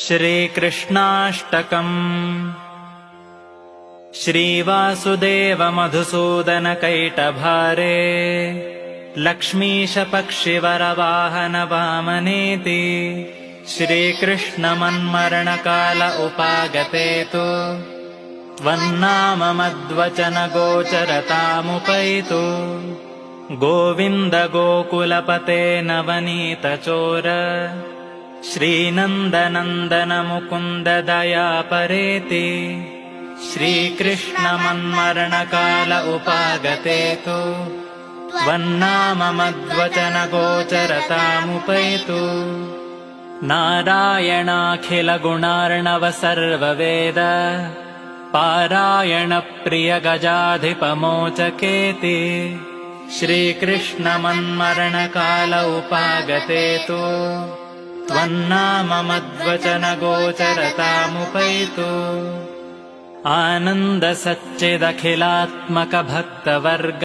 श्रीकृष्णाष्टकम्। श्रीवासुदेव मधुसूदन कैटभारे लक्ष्मीश पक्षिवरवाहन वामनेति श्रीकृष्णमन्मरणकाल उपागते तु त्वन्नाम मद्वचन गोचरतामुपैतु गोविन्द गोकुलपते नवनीतचोर श्रीनन्दनन्दन मुकुन्द दयापरेति श्रीकृष्णमन्मरणकाल उपागते तु त्वन्नाम मद्वचन गोचरतामुपैतु नारायणाखिल गुणार्णव सर्ववेद पारायण प्रिय गजाधिपमोचकेति श्रीकृष्णमन्मरणकाल उपागते तु त्वन्नाम मद्वचन गोचरतामुपैतु आनन्द सच्चिदखिलात्मक भक्तवर्ग